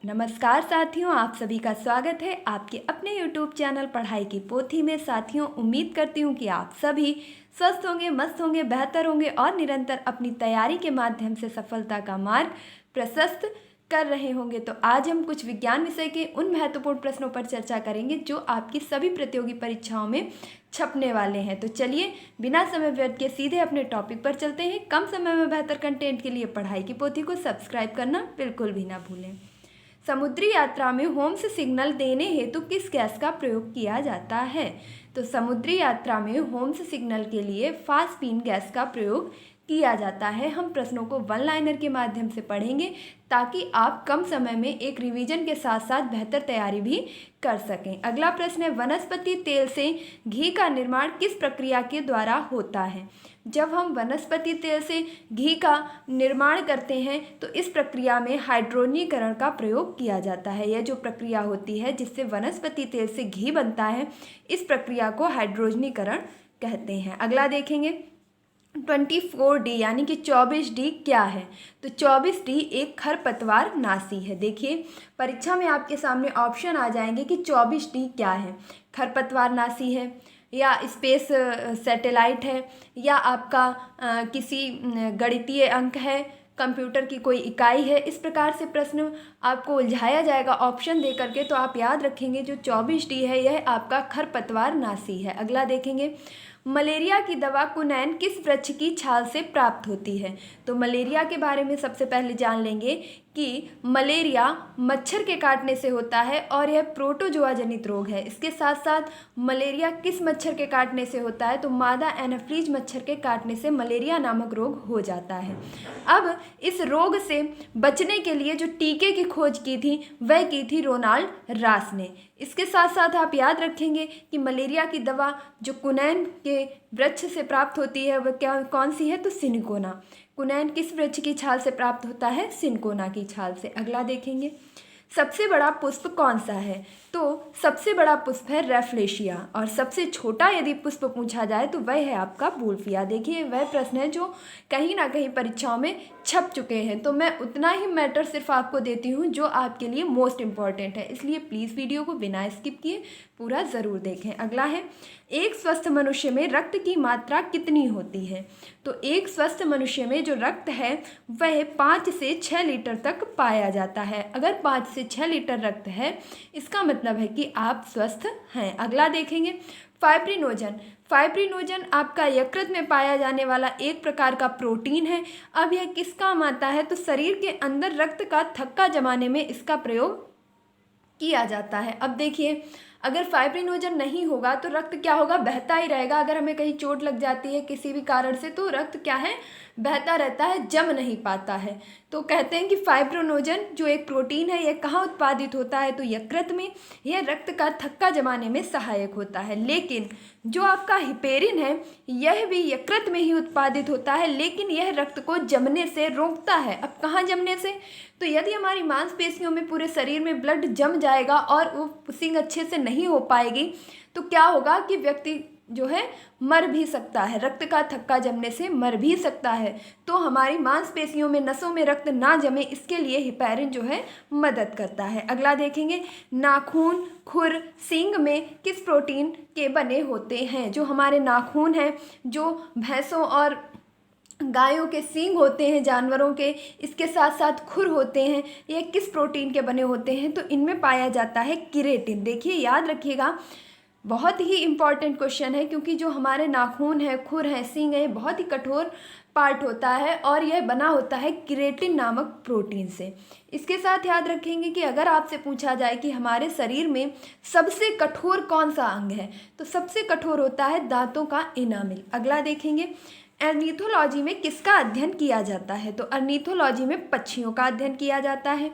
नमस्कार साथियों, आप सभी का स्वागत है आपके अपने YouTube चैनल पढ़ाई की पोथी में। साथियों, उम्मीद करती हूँ कि आप सभी स्वस्थ होंगे, मस्त होंगे, बेहतर होंगे और निरंतर अपनी तैयारी के माध्यम से सफलता का मार्ग प्रशस्त कर रहे होंगे। तो आज हम कुछ विज्ञान विषय के उन महत्वपूर्ण प्रश्नों पर चर्चा करेंगे जो आपकी सभी प्रतियोगी परीक्षाओं में छपने वाले हैं। तो चलिए बिना समय व्यर्थ के सीधे अपने टॉपिक पर चलते हैं। कम समय में बेहतर कंटेंट के लिए पढ़ाई की पोथी को सब्सक्राइब करना बिल्कुल भी ना भूलें। समुद्री यात्रा में होम्स सिग्नल देने हेतु किस गैस का प्रयोग किया जाता है? तो समुद्री यात्रा में होम्स सिग्नल के लिए फास्फीन गैस का प्रयोग किया जाता है। हम प्रश्नों को वन लाइनर के माध्यम से पढ़ेंगे ताकि आप कम समय में एक रिवीजन के साथ साथ बेहतर तैयारी भी कर सकें। अगला प्रश्न है, वनस्पति तेल से घी का निर्माण किस प्रक्रिया के द्वारा होता है? जब हम वनस्पति तेल से घी का निर्माण करते हैं तो इस प्रक्रिया में हाइड्रोजनीकरण का प्रयोग किया जाता है। यह जो प्रक्रिया होती है जिससे वनस्पति तेल से घी बनता है, इस प्रक्रिया को हाइड्रोजनीकरण कहते हैं। अगला देखेंगे, 24D यानी कि 24D क्या है? तो 24D एक खरपतवार नाशी है। देखिए परीक्षा में आपके सामने ऑप्शन आ जाएंगे कि 24D क्या है। खरपतवार नाशी है या स्पेस सैटेलाइट है या आपका किसी गणितीय अंक है, कंप्यूटर की कोई इकाई है। इस प्रकार से प्रश्न आपको उलझाया जाएगा ऑप्शन दे करके। तो आप याद रखेंगे जो 24D है यह आपका खरपतवार नाशी है। अगला देखेंगे, मलेरिया की दवा कुनैन किस वृक्ष की छाल से प्राप्त होती है? तो मलेरिया के बारे में सबसे पहले जान लेंगे कि मलेरिया मच्छर के काटने से होता है और यह प्रोटोजोआ जनित रोग है। इसके साथ साथ मलेरिया किस मच्छर के काटने से होता है? तो मादा एनाफ्रीज मच्छर के काटने से मलेरिया नामक रोग हो जाता है। अब इस रोग से बचने के लिए जो टीके की खोज की थी वह की थी रोनाल्ड रास ने। इसके साथ साथ आप याद रखेंगे कि मलेरिया की दवा जो कुनैन के वृक्ष से प्राप्त होती है वह कौन सी है? तो सिनकोना। कुनैन किस वृक्ष की छाल से प्राप्त होता है? सिनकोना की छाल से। अगला देखेंगे, सबसे बड़ा पुष्प कौन सा है? तो सबसे बड़ा पुष्प है रेफ्लेशिया और सबसे छोटा यदि पुष्प पूछा जाए तो वह है आपका बुल्फिया। देखिए वह प्रश्न है जो कहीं ना कहीं परीक्षाओं में छप चुके हैं। तो मैं उतना ही मैटर सिर्फ आपको देती हूँ जो आपके लिए मोस्ट इम्पॉर्टेंट है, इसलिए प्लीज़ वीडियो को बिना स्किप किए पूरा ज़रूर देखें। अगला है, एक स्वस्थ मनुष्य में रक्त की मात्रा कितनी होती है? तो एक स्वस्थ मनुष्य में जो रक्त है वह 5 से 6 लीटर तक पाया जाता है। अगर 5 से 6 लीटर रक्त है इसका मतलब है कि आप स्वस्थ हैं। अगला देखेंगे, फाइब्रिनोजन। फाइब्रिनोजन आपका यकृत में पाया जाने वाला एक प्रकार का प्रोटीन है। अब यह किस काम आता है? तो शरीर के अंदर रक्त का थक्का जमाने में इसका प्रयोग किया जाता है। अब देखिए अगर फाइब्रिनोजन नहीं होगा तो रक्त क्या होगा? बहता ही रहेगा। अगर हमें कहीं चोट लग जाती है किसी भी कारण से तो रक्त क्या है? बहता रहता है, जम नहीं पाता है। तो कहते हैं कि फाइब्रिनोजन जो एक प्रोटीन है यह कहाँ उत्पादित होता है? तो यकृत में। यह रक्त का थक्का जमाने में सहायक होता है। लेकिन जो आपका हिपेरिन है यह भी यकृत में ही उत्पादित होता है, लेकिन यह रक्त को जमने से रोकता है। अब कहाँ जमने से? तो यदि हमारी मांसपेशियों में पूरे शरीर में ब्लड जम जाएगा और वो पुशिंग अच्छे से नहीं हो पाएगी तो क्या होगा कि व्यक्ति जो है मर भी सकता है। रक्त का थक्का जमने से मर भी सकता है। तो हमारी मांसपेशियों में, नसों में रक्त ना जमे इसके लिए हिपेरिन जो है मदद करता है। अगला देखेंगे, नाखून, खुर, सींग में किस प्रोटीन के बने होते हैं? जो हमारे नाखून हैं, जो भैंसों और गायों के सींग होते हैं जानवरों के, इसके साथ साथ खुर होते हैं, ये किस प्रोटीन के बने होते हैं? तो इनमें पाया जाता है किरेटिन। देखिए याद रखिएगा, बहुत ही इम्पॉर्टेंट क्वेश्चन है क्योंकि जो हमारे नाखून है, खुर है, सींग है, बहुत ही कठोर पार्ट होता है और यह बना होता है किरेटिन नामक प्रोटीन से। इसके साथ याद रखेंगे कि अगर आपसे पूछा जाए कि हमारे शरीर में सबसे कठोर कौन सा अंग है तो सबसे कठोर होता है दांतों का इनामिल। अगला देखेंगे, अर्निथोलॉजी में किसका अध्ययन किया जाता है? तो अर्निथोलॉजी में पक्षियों का अध्ययन किया जाता है।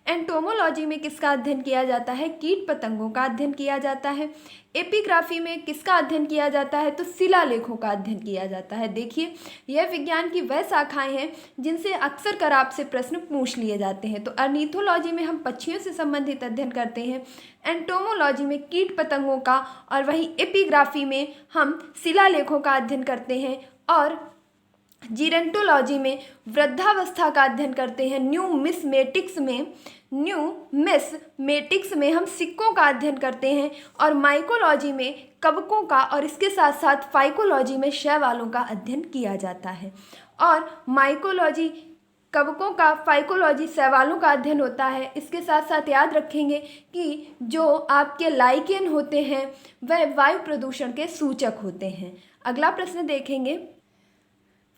एंटोमोलॉजी में किसका अध्ययन किया जाता है? कीट पतंगों का अध्ययन किया जाता है। एपिग्राफी में किसका अध्ययन किया जाता है? तो शिलालेखों का अध्ययन किया जाता है। देखिए यह विज्ञान की वह शाखाएं हैं जिनसे अक्सर कर आपसे प्रश्न पूछ लिए जाते हैं। तो अर्निथोलॉजी में हम पक्षियों से संबंधित अध्ययन करते हैं, एंटोमोलॉजी में कीट पतंगों का, और वहीं एपिग्राफी में हम शिलालेखों का अध्ययन करते हैं, और जीरेंटोलॉजी में वृद्धावस्था का अध्ययन करते हैं। न्यूमिस्मेटिक्स में हम सिक्कों का अध्ययन करते हैं। और माइकोलॉजी में कवकों का और इसके साथ साथ फाइकोलॉजी में शैवालों का अध्ययन किया जाता है। और माइकोलॉजी कवकों का, फाइकोलॉजी शैवालों का अध्ययन होता है। इसके साथ साथ याद रखेंगे कि जो आपके लाइकेन होते हैं वह वायु प्रदूषण के सूचक होते हैं। अगला प्रश्न देखेंगे,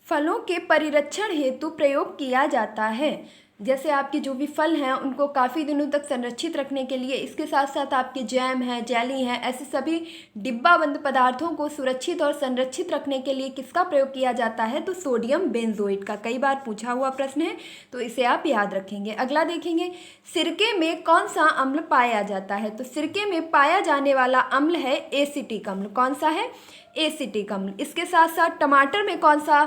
फलों के परिरक्षण हेतु प्रयोग किया जाता है। जैसे आपके जो भी फल हैं उनको काफ़ी दिनों तक संरक्षित रखने के लिए, इसके साथ साथ आपके जैम है, जेली है, ऐसे सभी डिब्बाबंद पदार्थों को सुरक्षित और संरक्षित रखने के लिए किसका प्रयोग किया जाता है? तो सोडियम बेंजोएट का। कई बार पूछा हुआ प्रश्न है तो इसे आप याद रखेंगे। अगला देखेंगे, सिरके में कौन सा अम्ल पाया जाता है? तो सिरके में पाया जाने वाला अम्ल है एसिटिक अम्ल। कौन सा है? एसिटिक अम्ल। इसके साथ साथ टमाटर में कौन सा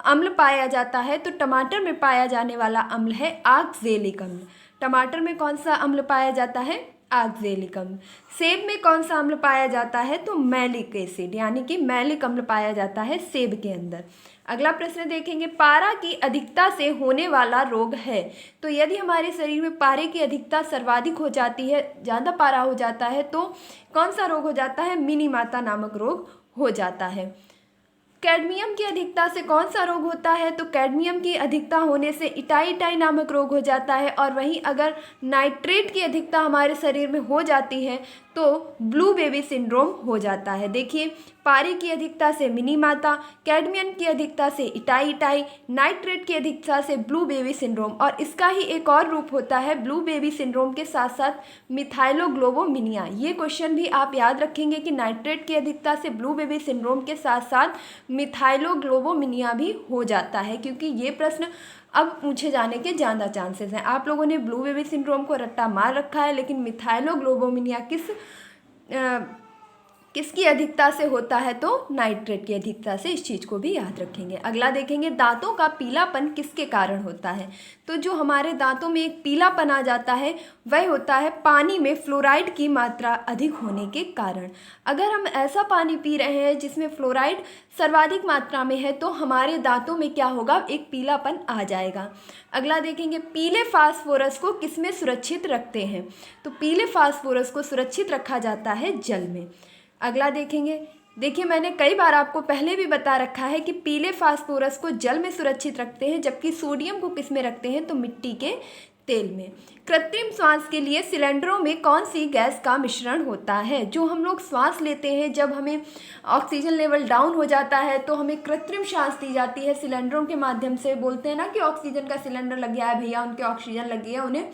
अम्ल पाया जाता है? तो टमाटर में पाया जाने वाला अम्ल है ऑक्जेलिक अम्ल। टमाटर में कौन सा अम्ल पाया जाता है? ऑक्जेलिक अम्ल। सेब में कौन सा अम्ल पाया जाता है? तो मैलिक एसिड यानी कि मैलिक अम्ल पाया जाता है सेब के अंदर। अगला प्रश्न देखेंगे, पारा की अधिकता से होने वाला रोग है। तो यदि हमारे शरीर में पारे की अधिकता सर्वाधिक हो जाती है, ज़्यादा पारा हो जाता है, तो कौन सा रोग हो जाता है? मिनीमाता नामक रोग हो जाता है। कैडमियम की अधिकता से कौन सा रोग होता है? तो कैडमियम की अधिकता होने से इटाई नामक रोग हो जाता है। और वहीं अगर नाइट्रेट की अधिकता हमारे शरीर में हो जाती है तो ब्लू बेबी सिंड्रोम हो जाता है। देखिए, पारे की अधिकता से मिनीमाता, कैडमियम की अधिकता से इटाई, नाइट्रेट की अधिकता से ब्लू बेबी सिंड्रोम, और इसका ही एक और रूप होता है ब्लू बेबी सिंड्रोम के साथ साथ मिथाइलोग्लोबोमिनिया। ये क्वेश्चन भी आप याद रखेंगे कि नाइट्रेट की अधिकता से ब्लू बेबी सिंड्रोम के साथ साथ मिथाइलोग्लोबोमिनिया भी हो जाता है, क्योंकि ये प्रश्न अब पूछे जाने के ज़्यादा चांसेस हैं। आप लोगों ने ब्लू बेबी सिंड्रोम को रट्टा मार रखा है, लेकिन मिथाइलोग्लोबोमिनिया किसकी अधिकता से होता है? तो नाइट्रेट की अधिकता से। इस चीज़ को भी याद रखेंगे। अगला देखेंगे, दांतों का पीलापन किसके कारण होता है? तो जो हमारे दांतों में एक पीलापन आ जाता है वह होता है पानी में फ्लोराइड की मात्रा अधिक होने के कारण। अगर हम ऐसा पानी पी रहे हैं जिसमें फ्लोराइड सर्वाधिक मात्रा में है तो हमारे दांतों में क्या होगा? एक पीलापन आ जाएगा। अगला देखेंगे, पीले फास्फोरस को किसमें सुरक्षित रखते हैं? तो पीले फास्फोरस को सुरक्षित रखा जाता है जल में। अगला देखेंगे, देखिए मैंने कई बार आपको पहले भी बता रखा है कि पीले फास्फोरस को जल में सुरक्षित रखते हैं, जबकि सोडियम को किस में रखते हैं? तो मिट्टी के तेल में। कृत्रिम श्वास के लिए सिलेंडरों में कौन सी गैस का मिश्रण होता है? जो हम लोग श्वास लेते हैं, जब हमें ऑक्सीजन लेवल डाउन हो जाता है तो हमें कृत्रिम श्वास दी जाती है सिलेंडरों के माध्यम से। बोलते हैं ना कि ऑक्सीजन का सिलेंडर लग गया है भैया, उनके ऑक्सीजन लग गई है, उन्हें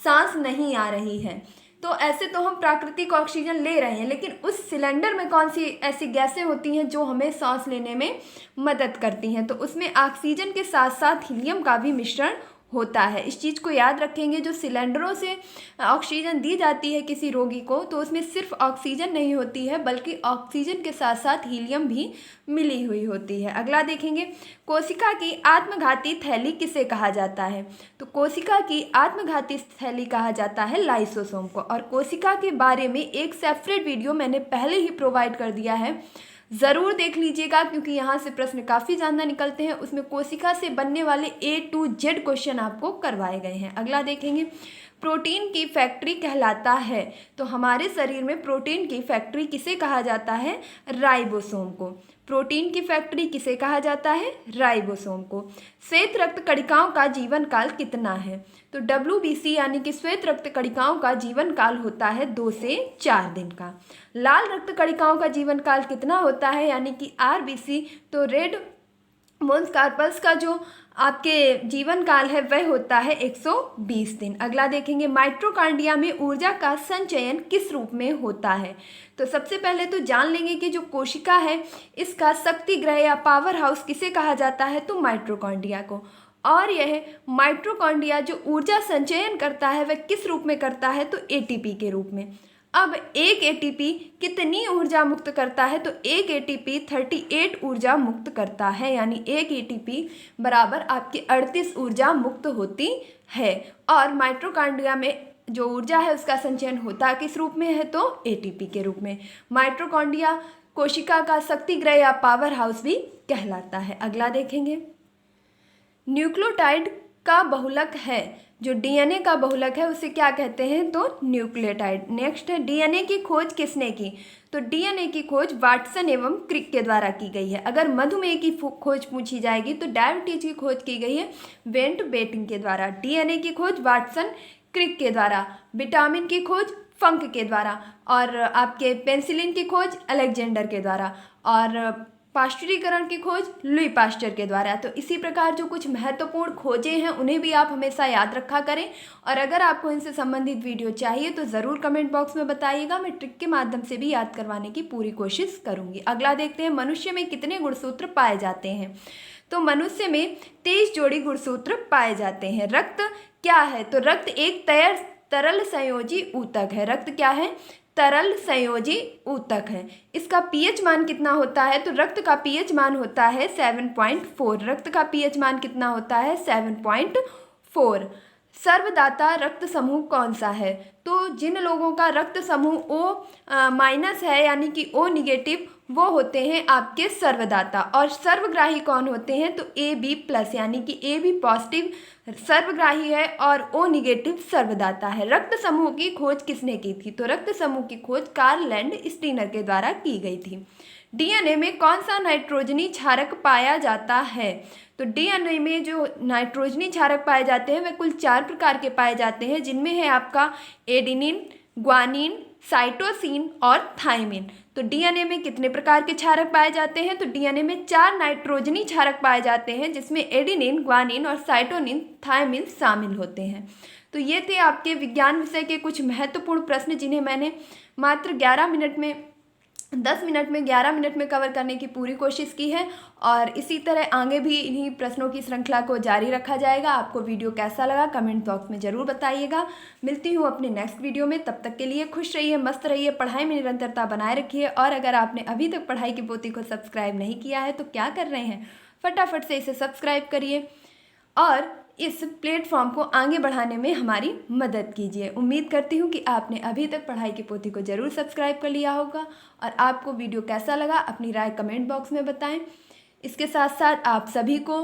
सांस नहीं आ रही है। तो ऐसे तो हम प्राकृतिक ऑक्सीजन ले रहे हैं, लेकिन उस सिलेंडर में कौन सी ऐसी गैसें होती हैं जो हमें सांस लेने में मदद करती हैं? तो उसमें ऑक्सीजन के साथ साथ हीलियम का भी मिश्रण होता है। इस चीज़ को याद रखेंगे। जो सिलेंडरों से ऑक्सीजन दी जाती है किसी रोगी को, तो उसमें सिर्फ ऑक्सीजन नहीं होती है बल्कि ऑक्सीजन के साथ साथ हीलियम भी मिली हुई होती है। अगला देखेंगे, कोशिका की आत्मघाती थैली किसे कहा जाता है? तो कोशिका की आत्मघाती थैली कहा जाता है लाइसोसोम को। और कोशिका के बारे में एक सेपरेट वीडियो मैंने पहले ही प्रोवाइड कर दिया है, ज़रूर देख लीजिएगा, क्योंकि यहाँ से प्रश्न काफ़ी ज़्यादा निकलते हैं। उसमें कोशिका से बनने वाले A to Z क्वेश्चन आपको करवाए गए हैं। अगला देखेंगे, प्रोटीन की फैक्ट्री कहलाता है। तो हमारे शरीर में प्रोटीन की फैक्ट्री किसे कहा जाता है? राइबोसोम को। प्रोटीन की फैक्ट्री किसे कहा जाता है? राइबोसोम को। श्वेत रक्त कणिकाओं का जीवन काल कितना है? तो WBC यानी कि श्वेत रक्त कणिकाओं का जीवन काल होता है 2 से 4 दिन का। लाल रक्त कणिकाओं का जीवन काल कितना होता है यानी कि RBC? तो रेड मोन्स कार्पल्स का जो आपके जीवन काल है वह होता है 120 दिन। अगला देखेंगे, माइटोकॉन्ड्रिया में ऊर्जा का संचयन किस रूप में होता है? तो सबसे पहले तो जान लेंगे कि जो कोशिका है इसका शक्ति गृह या पावर हाउस किसे कहा जाता है? तो माइटोकॉन्ड्रिया को। और यह माइटोकॉन्ड्रिया जो ऊर्जा संचयन करता है वह किस रूप में करता है? तो ATP के रूप में। अब एक ATP कितनी ऊर्जा मुक्त करता है? तो एक ATP 38 ऊर्जा मुक्त करता है, यानी एक ATP बराबर आपकी 38 ऊर्जा मुक्त होती है। और माइटोकॉन्ड्रिया में जो ऊर्जा है उसका संचयन होता किस रूप में है? तो ATP के रूप में। माइटोकॉन्ड्रिया कोशिका का शक्ति गृह या पावर हाउस भी कहलाता है। अगला देखेंगे, न्यूक्लियोटाइड का बहुलक है, जो डीएनए का बहुलक है उसे क्या कहते हैं, तो न्यूक्लियोटाइड। नेक्स्ट है, डीएनए की खोज किसने की, तो डीएनए की खोज वाटसन एवं क्रिक के द्वारा की गई है। अगर मधुमेह की खोज पूछी जाएगी तो डायबिटीज की खोज की गई है वेंट बेटिंग के द्वारा। डीएनए की खोज वाटसन क्रिक के द्वारा। विटामिन की खोज फंक के द्वारा। और आपके पेंसिलिन की खोज अलेक्जेंडर के द्वारा। और पाश्चुरीकरण की खोज लुई पास्चर के द्वारा। तो इसी प्रकार जो कुछ महत्वपूर्ण खोजें हैं उन्हें भी आप हमेशा याद रखा करें। और अगर आपको इनसे संबंधित वीडियो चाहिए तो ज़रूर कमेंट बॉक्स में बताइएगा, मैं ट्रिक के माध्यम से भी याद करवाने की पूरी कोशिश करूँगी। अगला देखते हैं, मनुष्य में कितने गुणसूत्र पाए जाते हैं, तो मनुष्य में 23 जोड़ी गुणसूत्र पाए जाते हैं। रक्त क्या है, तो रक्त एक तरल संयोजी ऊतक है। रक्त क्या है, तरल संयोजी ऊतक है। इसका पीएच मान कितना होता है, तो रक्त का पीएच मान होता है 7.4। रक्त का पीएच मान कितना होता है, 7.4। सर्वदाता रक्त समूह कौन सा है, तो जिन लोगों का रक्त समूह O माइनस है यानी कि O निगेटिव, वो होते हैं आपके सर्वदाता। और सर्वग्राही कौन होते हैं, तो AB प्लस यानी कि AB पॉजिटिव सर्वग्राही है और O निगेटिव सर्वदाता है। रक्त समूह की खोज किसने की थी, तो रक्त समूह की खोज कार्ल लैंड स्टीनर के द्वारा की गई थी। डीएनए में कौन सा नाइट्रोजनी क्षारक पाया जाता है, तो डीएनए में जो नाइट्रोजनी क्षारक पाए जाते हैं वे कुल 4 प्रकार के पाए जाते हैं, जिनमें है आपका एडिनिन, ग्वानिन, साइटोसिन और थाइमिन। तो डीएनए में कितने प्रकार के क्षारक पाए जाते हैं, तो डीएनए में 4 नाइट्रोजनी क्षारक पाए जाते हैं, जिसमें एडिनिन, ग्वानिन और साइटोनिन, थाइमिन शामिल होते हैं। तो ये थे आपके विज्ञान विषय के कुछ महत्वपूर्ण प्रश्न, जिन्हें मैंने मात्र 10 मिनट में 11 मिनट में कवर करने की पूरी कोशिश की है। और इसी तरह आगे भी इन्हीं प्रश्नों की श्रृंखला को जारी रखा जाएगा। आपको वीडियो कैसा लगा कमेंट बॉक्स में ज़रूर बताइएगा। मिलती हूँ अपने नेक्स्ट वीडियो में, तब तक के लिए खुश रहिए, मस्त रहिए, पढ़ाई में निरंतरता बनाए रखिए। और अगर आपने अभी तक पढ़ाई की पोथी को सब्सक्राइब नहीं किया है तो क्या कर रहे हैं, फटाफट से इसे सब्सक्राइब करिए और इस प्लेटफॉर्म को आगे बढ़ाने में हमारी मदद कीजिए। उम्मीद करती हूँ कि आपने अभी तक पढ़ाई की पोथी को ज़रूर सब्सक्राइब कर लिया होगा। और आपको वीडियो कैसा लगा अपनी राय कमेंट बॉक्स में बताएं। इसके साथ साथ आप सभी को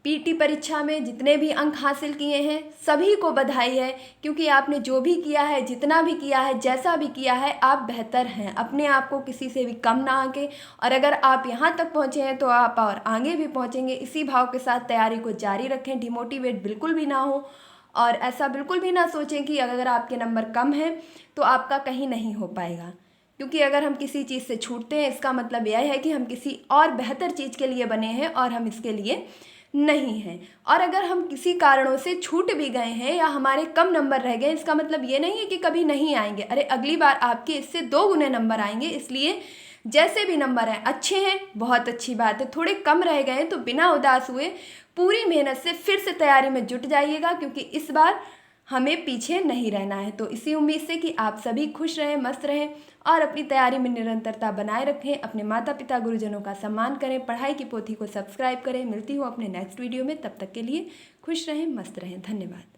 पीटी परीक्षा में जितने भी अंक हासिल किए हैं सभी को बधाई है, क्योंकि आपने जो भी किया है, जितना भी किया है, जैसा भी किया है, आप बेहतर हैं। अपने आप को किसी से भी कम ना आके, और अगर आप यहाँ तक पहुँचे हैं तो आप और आगे भी पहुँचेंगे। इसी भाव के साथ तैयारी को जारी रखें, डिमोटिवेट बिल्कुल भी ना हो। और ऐसा बिल्कुल भी ना सोचें कि अगर आपके नंबर कम हैं तो आपका कहीं नहीं हो पाएगा, क्योंकि अगर हम किसी चीज़ से छूटते हैं इसका मतलब यह है कि हम किसी और बेहतर चीज़ के लिए बने हैं और हम इसके लिए नहीं है। और अगर हम किसी कारणों से छूट भी गए हैं या हमारे कम नंबर रह गए, इसका मतलब ये नहीं है कि कभी नहीं आएंगे। अरे अगली बार आपके इससे 2 गुने नंबर आएंगे। इसलिए जैसे भी नंबर हैं अच्छे हैं, बहुत अच्छी बात है। थोड़े कम रह गए तो बिना उदास हुए पूरी मेहनत से फिर से तैयारी में जुट जाइएगा, क्योंकि इस बार हमें पीछे नहीं रहना है। तो इसी उम्मीद से कि आप सभी खुश रहें, मस्त रहें और अपनी तैयारी में निरंतरता बनाए रखें। अपने माता पिता गुरुजनों का सम्मान करें, पढ़ाई की पोथी को सब्सक्राइब करें। मिलती हूँ अपने नेक्स्ट वीडियो में, तब तक के लिए खुश रहें, मस्त रहें। धन्यवाद।